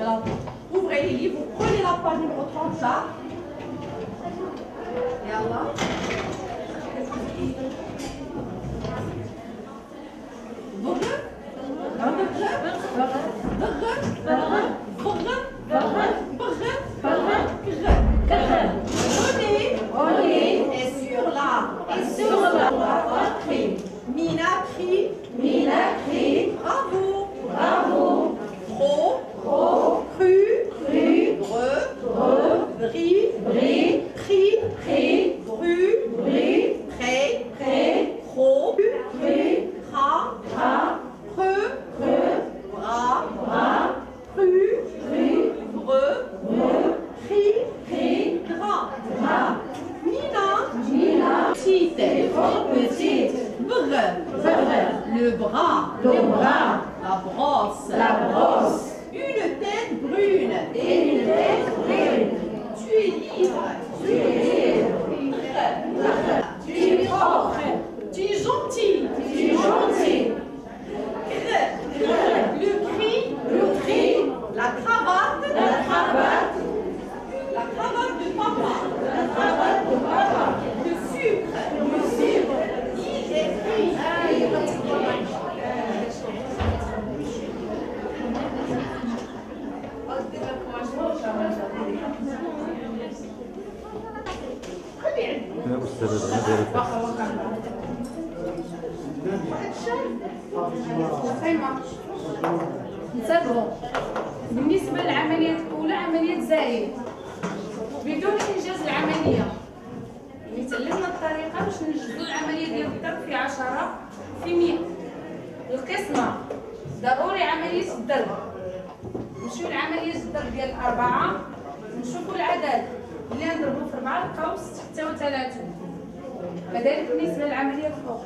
Alors, ouvrez les livres, prenez la page numéro 30 là. Et alors René est sur la entrée. Mina crie bravo. Pro, cru, bri, cri, bru, pré, cro, cra, preux, bras, cru, breu, cri, gras. Mina, petite, le bras, la brosse, une tête brune, tu es libre, tu es propre, tu es gentil, le cri, la cravate de papa, le sucre, il est pris. نتابعوا بالنسبه للعمليه الاولى عمليه زايد بدون انجاز العمليه. تعلمنا الطريقه باش ننجزوا العمليه ديال الضرب في 10 في 100. القسمه ضروري عمليه الضرب. نمشيو لعمليه الضرب ديال 4 نشوفوا العدد اللي نضربوا في 4 نلقاو 36. كذلك بالنسبه للعمليه الفوق.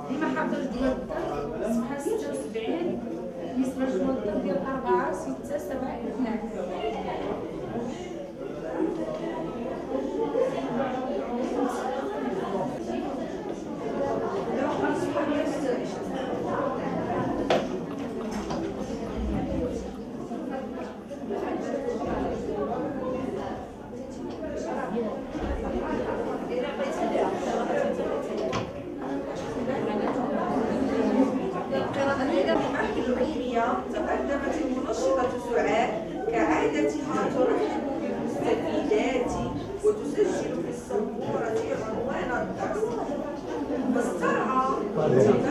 ديما حافظه جدول الضرب صفحه 76 بالنسبه لجدول الضرب ديال 4 6 7 2. تقدمت المنشطة سعاد كعادتها ترحب بالمستفيدات وتسجل في السبورة عنوان الدرس. فاسترعى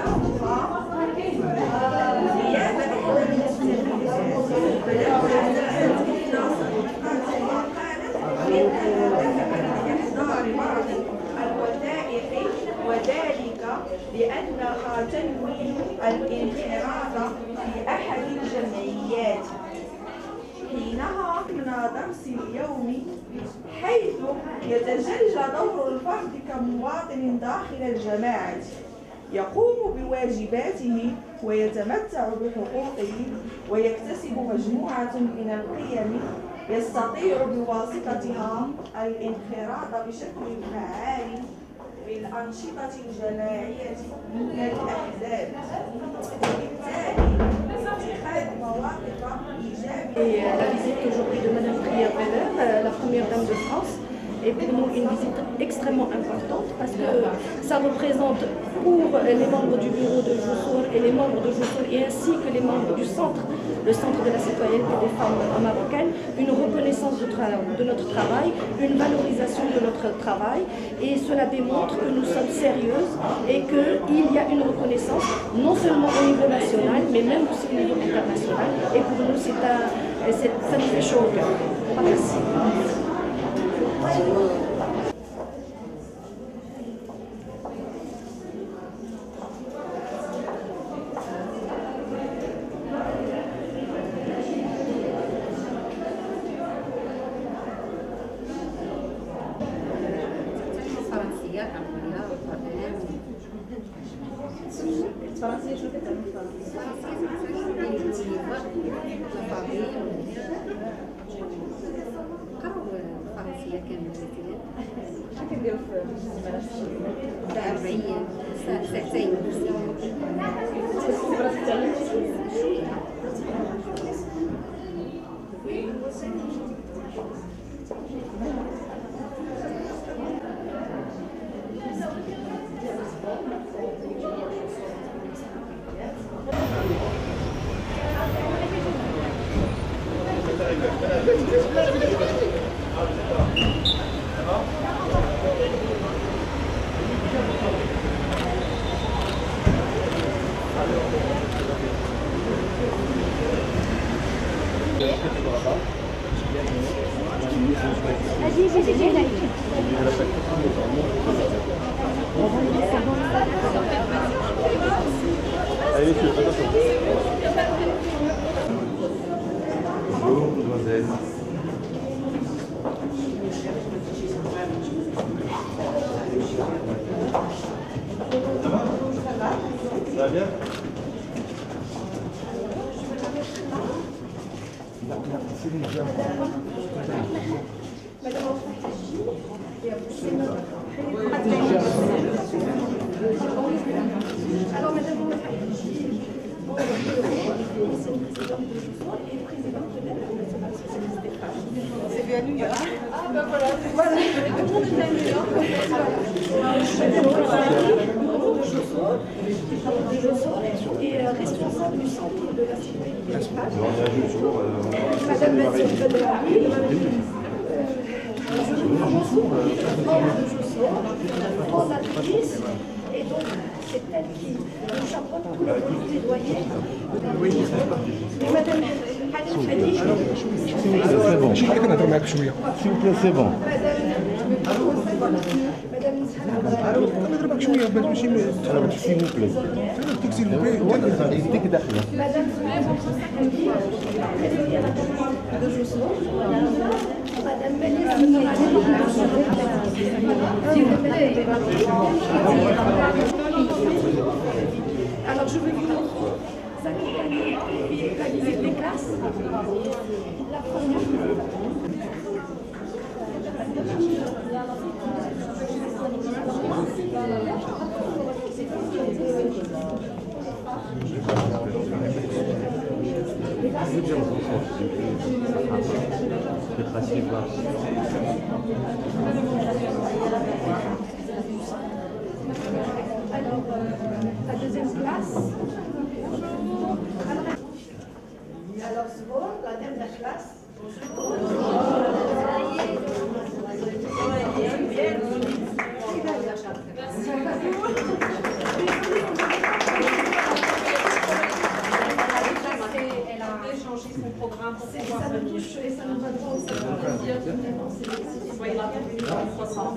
انتباهها غياب إحدى المستفيدات فلما جاءت إلى صديقاتها قالت إنها ذهبت لإحضار بعض الودائع وذلك لأنها تنوي الانخراط في أحد الجمعيات. حينها من درس اليوم حيث يتجلى دور الفرد كمواطن داخل الجماعة يقوم بواجباته ويتمتع بحقوقه ويكتسب مجموعة من القيم يستطيع بواسطتها الانخراط بشكل فعال في الأنشطة الجماعية كالأحزاب. وبالتالي اتخاذ Et la visite aujourd'hui de Madame Trier-Weber, la première dame de France, est pour nous une visite extrêmement importante parce que ça représente pour les membres du bureau de Joussour et les membres de Joussour et ainsi que les membres du centre, le centre de la citoyenneté des femmes marocaines, une reconnaissance de notre travail, une valorisation de notre travail et cela démontre que nous sommes sérieuses et qu'il y a une reconnaissance non seulement au niveau national mais même aussi au niveau international et pour nous ça nous fait chaud au cœur. Merci. كنديرو في الزمالة ساعة 40 ساعتين Allez, monsieur, attention. Bonjour, mademoiselle. Ça va? Ça va bien? Alors, Madame est présidente de l'aide nationale socialiste des femmes. C'est vu à New York. Ah, ben voilà. Voilà. Tout le monde est à New York. Et responsable du centre de la sécurité des femmes. Madame Mathilde Federali. Fondatrice, et donc c'est elle qui nous chapeaute tout le plaidoyer. Et Madame Khadija, C'est bon. S'il vous plaît, c'est bon. Alors je vais vous montrer la visite des classes. La première. Alors, la deuxième classe. Alors, Svor, la dernière classe. Elle a échangé son programme pour pouvoir Ça me touche et ça nous va droit au cerveau. soyez la bienvenue dans le croissant.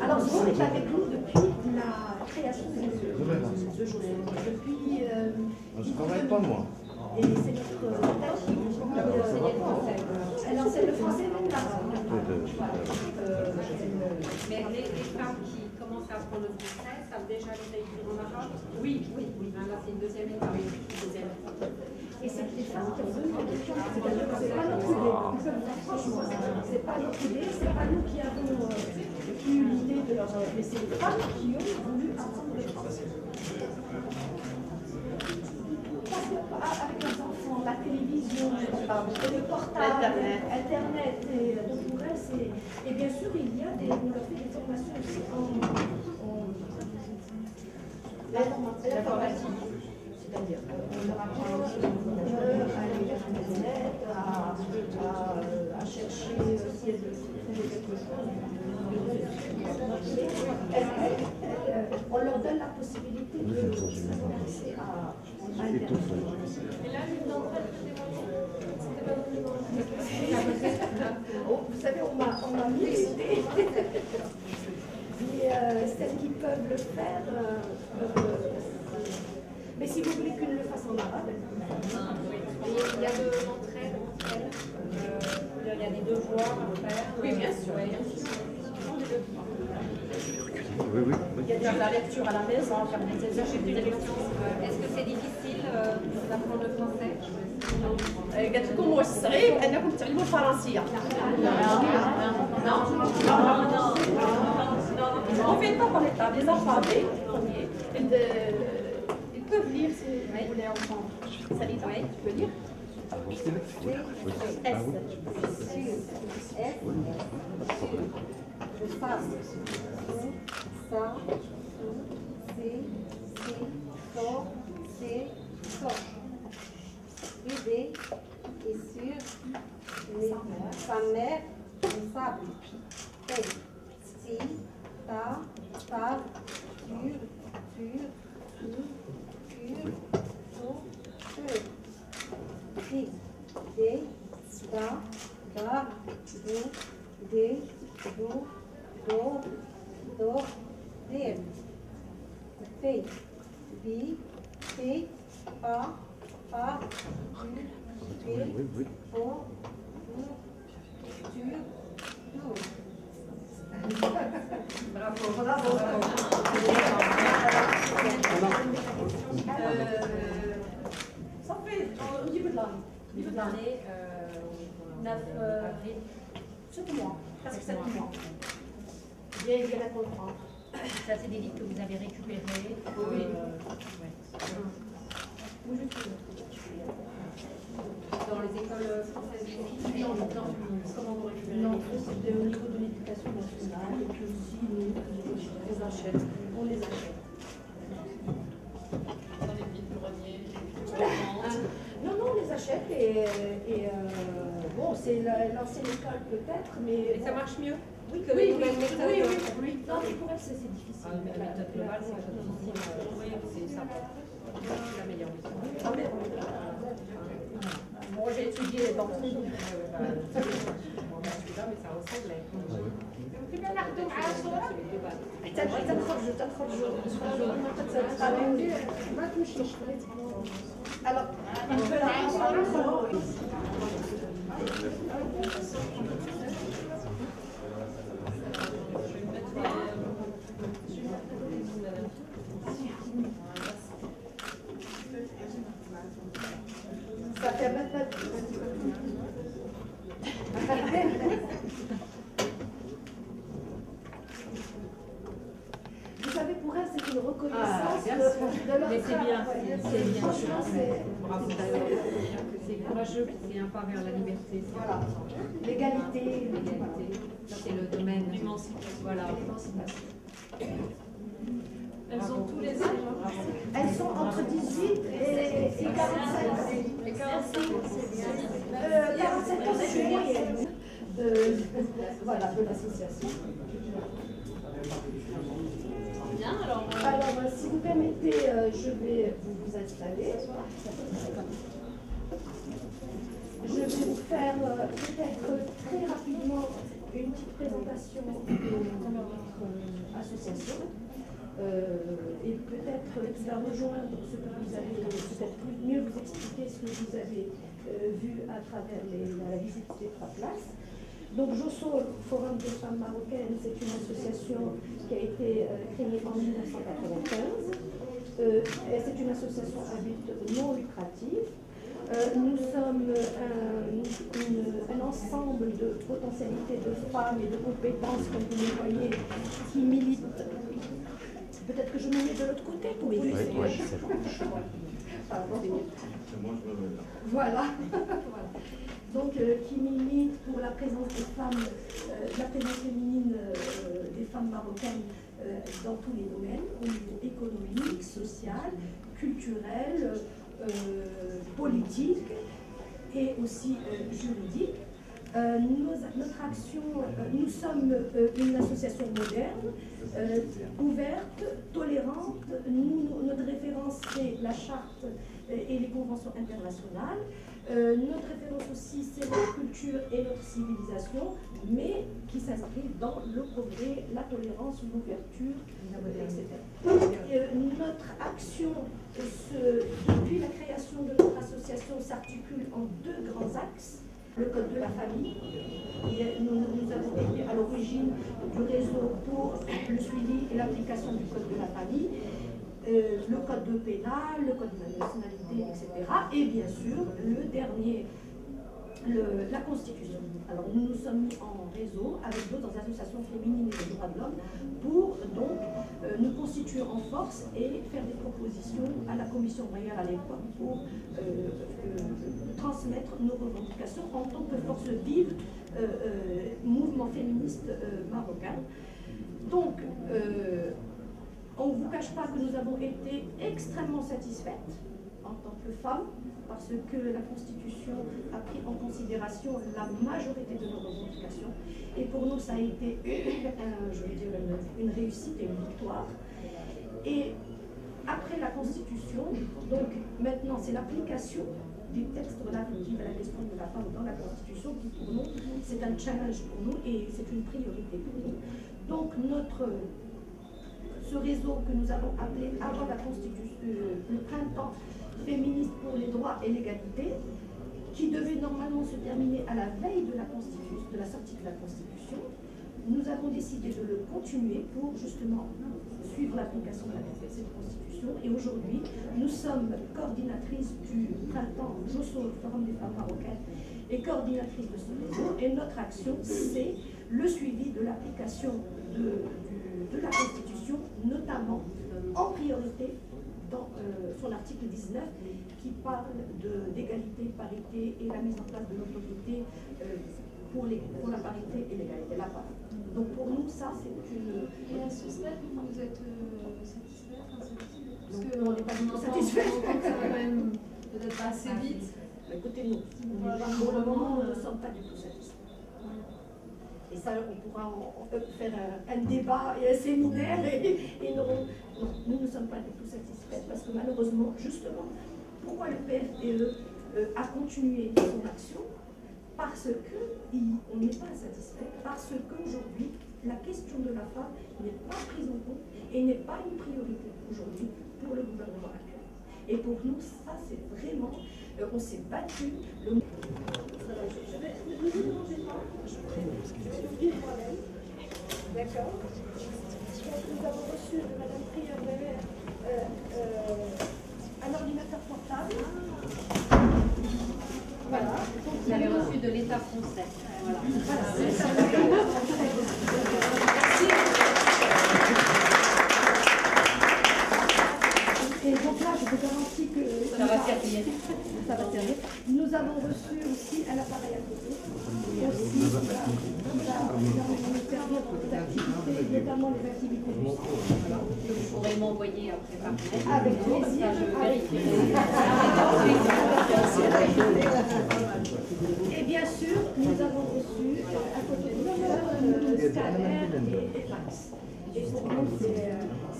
Alors, Svor est avec nous depuis la création de journée. Depuis. Je ne travaille pas, moi. Et c'est notre alors, c'est le français même là. Mais les femmes qui commencent à apprendre le français savent déjà les écrire en arabe? Oui, oui, oui. Là, c'est une deuxième étape. Et c'est des femmes qui ont besoin de questions. C'est pas notre idée. Franchement, c'est pas notre idée. C'est pas nous qui avons eu l'idée de leur. Mais c'est les femmes qui ont voulu apprendre le français. Parce que avec leurs enfants, la Internet et donc pour elle, et bien sûr, il y a on leur fait des formations aussi en l'informatique. C'est-à-dire, on leur apprend aussi à aller vers Internet, à chercher si elles veulent trouver quelque chose. On leur donne la possibilité de s'intéresser à Internet. Et là, l'une d'entre elles Vous savez, on m'a mis l'idée. Mais celles qui peuvent le faire, mais si vous voulez qu'une le fasse en arabe, Il y a de l'entraide entre elles. Il y a des devoirs à faire. Oui, bien sûr. Ouais. il y a déjà la lecture à la maison, faire des exercices de lecture. Est-ce que c'est difficile d'apprendre le français? قالت لكم واش صعيب انكم تعلموا الفرنسيه؟ On fait pas comme état des alphabets premiers. Ils peuvent lire si vous voulez entendre. Salita, tu peux lire? S. Aider et sur sa mère le sable. Si, ta, tur, Ri, de, da, gar, do, de, do, der. Fei, bi, fei, pa, tu, on, tu, Bravo. Ça fait au niveau de l'année. Au niveau de l'année, 9 avril. 7 mois, presque 7 mois. Bien la comprendre. ça c'est des livres que vous avez récupérés. Oui. Dans les écoles françaises. Non, c'est au niveau de l'éducation nationale et puis aussi nous, on les achète. Non, on les achète et bon, c'est l'ancienne école peut-être, mais... Et ça marche mieux? Oui, que les nouvelles méthodes. oui. Non, mais pour elle, c'est difficile. La méthode globale, c'est pas difficile. Oui, c'est ça. C'est la meilleure méthode. Bon, j'ai étudié dans ce livre. Celui-là, mais ça ressemble alors, il peut la prendre. Ça fait maintenant. Vous savez, pour elle, c'est une reconnaissance de leur mais c'est bien, travail. c'est bien. Franchement, c'est... Bravo. C'est courageux, c'est un pas vers la liberté. Voilà. L'égalité. Ça, c'est le domaine. L'émancipation. Voilà. Elles ont tous les âges. Elles sont entre 18 et 45 ans. Et 45 ans, c'est bien. 47 ans, c'est une moyenne. Voilà, de l'association. Bien, alors. Alors, si vous permettez, je vais vous installer. Je vais vous faire peut-être très rapidement une petite présentation de notre association. Et peut-être qui va rejoindre ce que vous avez, peut-être mieux vous expliquer ce que vous avez vu à travers la visite des 3 places. Donc JOSO, Forum des femmes marocaines, c'est une association qui a été créée en 1995. C'est une association à but non lucratif. Nous sommes un ensemble de potentialités de femmes et de compétences, comme vous le voyez, qui militent. Peut-être que je me mets de l'autre côté pour vous laisser. Voilà. donc qui milite pour la présence des femmes, la présence féminine des femmes marocaines dans tous les domaines, au niveau économique, social, culturel, politique et aussi juridique. Notre action, nous sommes une association moderne, ouverte, tolérante. Notre référence, c'est la charte et les conventions internationales. Notre référence aussi, c'est notre culture et notre civilisation, mais qui s'inscrit dans le progrès, la tolérance, l'ouverture, etc. Notre action, depuis la création de notre association, s'articule en deux grands axes. Le code de la famille. Nous avons été à l'origine du réseau pour le suivi et l'application du code de la famille, le code de pénal, le code de la nationalité, etc. Et bien sûr, le dernier, la Constitution. Alors nous nous sommes mis en réseau avec d'autres associations féminines et des droits de l'homme pour donc nous constituer en force et faire des propositions à la Commission royale à l'époque pour transmettre nos revendications en tant que force vive mouvement féministe marocain. Donc on ne vous cache pas que nous avons été extrêmement satisfaites en tant que femmes, parce que la Constitution a pris en considération la majorité de nos revendications. Et pour nous, ça a été, je veux dire, une réussite et une victoire. Et après la Constitution, donc maintenant, c'est l'application du texte relatif à la question de la femme dans la Constitution qui, pour nous, c'est un challenge pour nous et c'est une priorité pour nous. Donc, ce réseau que nous avons appelé avant la Constitution, le printemps féministe pour les droits et l'égalité, qui devait normalement se terminer à la veille de la sortie de la Constitution, nous avons décidé de le continuer pour justement suivre l'application de cette Constitution. Et aujourd'hui, nous sommes coordinatrices du printemps JOSO, Forum des femmes marocaines, et coordinatrices de ce réseau. Et notre action, c'est le suivi de l'application de la Constitution, notamment en priorité dans son article 19 qui parle d'égalité, parité et la mise en place de l'autorité pour la parité et l'égalité, la part. Donc pour nous, ça c'est une... Et à ce stade, vous êtes satisfait, insatisfait? Parce qu'on n'est pas du tout satisfait. Ça va même peut-être pas assez vite. Écoutez, nous, pour le moment, nous ne sommes pas du tout satisfaits. Et ça, on pourra faire un débat et un séminaire et non, nous ne sommes pas du tout satisfaits parce que malheureusement, justement, pourquoi le PFDE a continué son action? Parce qu'on n'est pas satisfait, parce qu'aujourd'hui, la question de la femme n'est pas prise en compte et n'est pas une priorité aujourd'hui pour le gouvernement actuel. Et pour nous, ça c'est vraiment, on s'est battu. D'accord. Nous avons reçu de Mme Prieur-Weber un ordinateur portable. Voilà. Vous avez reçu de l'État français. Voilà. Et donc là, je vous garantis que ça va servir. Ça va servir. Nous avons reçu aussi un appareil à côté. Aussi, qui va nous servir pour des activités, notamment les activités du centre. Vous pourrez m'envoyer après par mail. Avec plaisir. Et bien sûr, nous avons reçu un photocopieuse, scanner et fax. Et pour nous,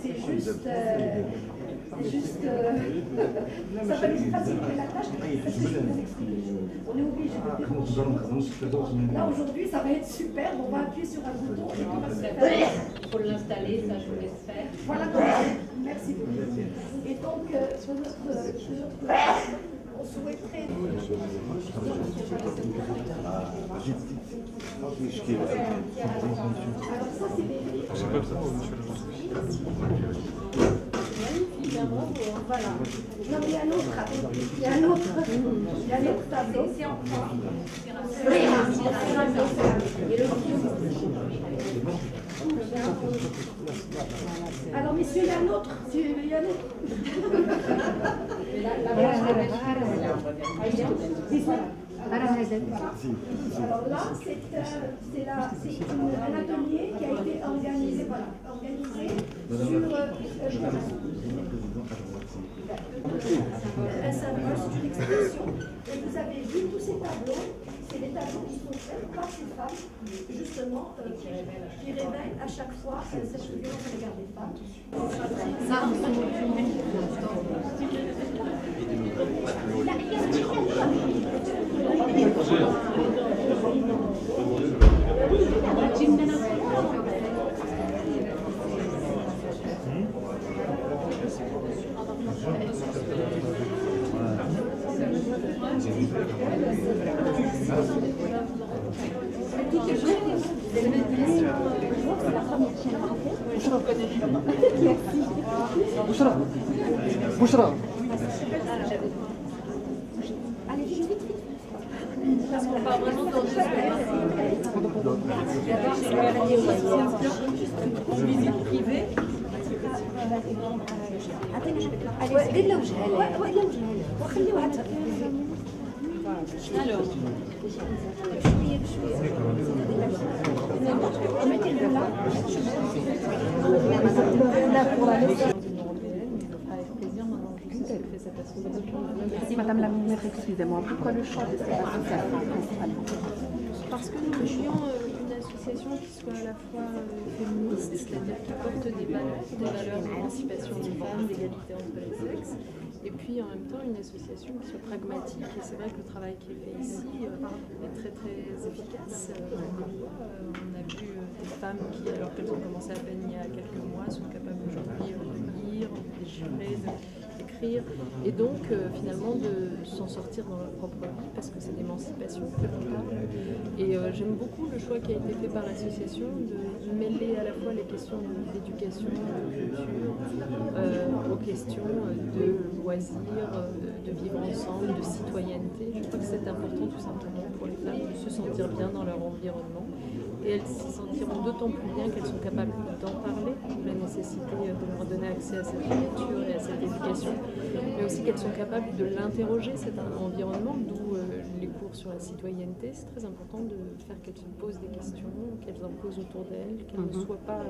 c'est juste... ça va nous faciliter la tâche parce que je vous explique. On est obligé de débrancher. Là aujourd'hui ça va être super, on va appuyer sur un bouton et tout va se faire. Il faut l'installer, ça je vous laisse faire. Voilà, merci beaucoup. Et donc sur notre on souhaiterait... Alors ça c'est les... Voilà. Non, mais il y a un autre tableau. Il y a un autre tableau. C'est en alors, messieurs, il y a un autre. Il y a un autre. Alors là, c'est un atelier qui a été organisé, sur un symbole, c'est une expression. Et vous avez vu tous ces tableaux, c'est des tableaux qui sont faits par ces femmes, justement, qui révèlent à chaque fois cette violence à l'égard des femmes. بشرى visite privée. إلا وجهها وإلا وجهها وخليوها Alors, بشوية بشوية mettez le là. Merci Madame la Ministre, excusez-moi, pourquoi le choix de cette association principalement? Parce que nous voulions une association qui soit à la fois féministe, c'est-à-dire qui porte des valeurs d'émancipation des femmes, d'égalité entre les sexes, et puis en même temps une association qui soit pragmatique. Et c'est vrai que le travail qui est fait ici est très très efficace. On a vu des femmes qui, alors qu'elles ont commencé à peine il y a quelques mois, sont capables aujourd'hui de lire, d'écrire, d'écrire, et donc finalement de s'en sortir dans leur propre vie, parce que c'est l'émancipation que l'on parle. Et j'aime beaucoup le choix qui a été fait par l'association de mêler à la fois les questions d'éducation, de culture, aux questions de loisirs, de vivre ensemble, de citoyenneté. Je crois que c'est important tout simplement pour les femmes de se sentir bien dans leur environnement. Et elles s'y sentiront d'autant plus bien qu'elles sont capables d'en parler, la nécessité de leur donner accès à cette lecture et à cette éducation, mais aussi qu'elles sont capables de l'interroger, cet environnement, d'où les cours sur la citoyenneté. C'est très important de faire qu'elles se posent des questions, qu'elles en posent autour d'elles, qu'elles ne soient pas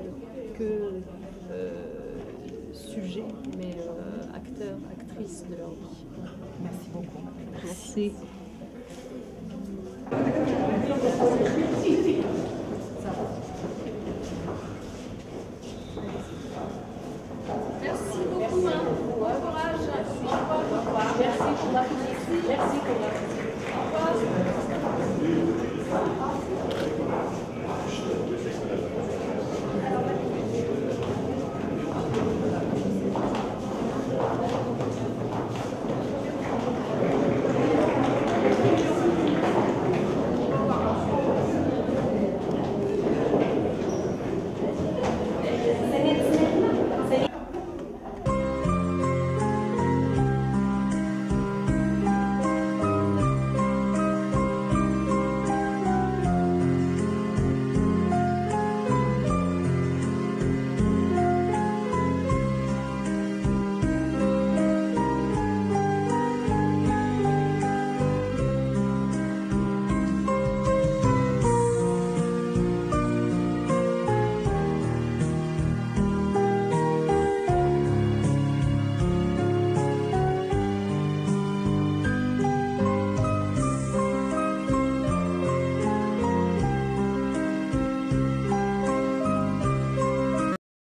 que sujets, mais acteurs, actrices de leur vie. Merci beaucoup. Merci.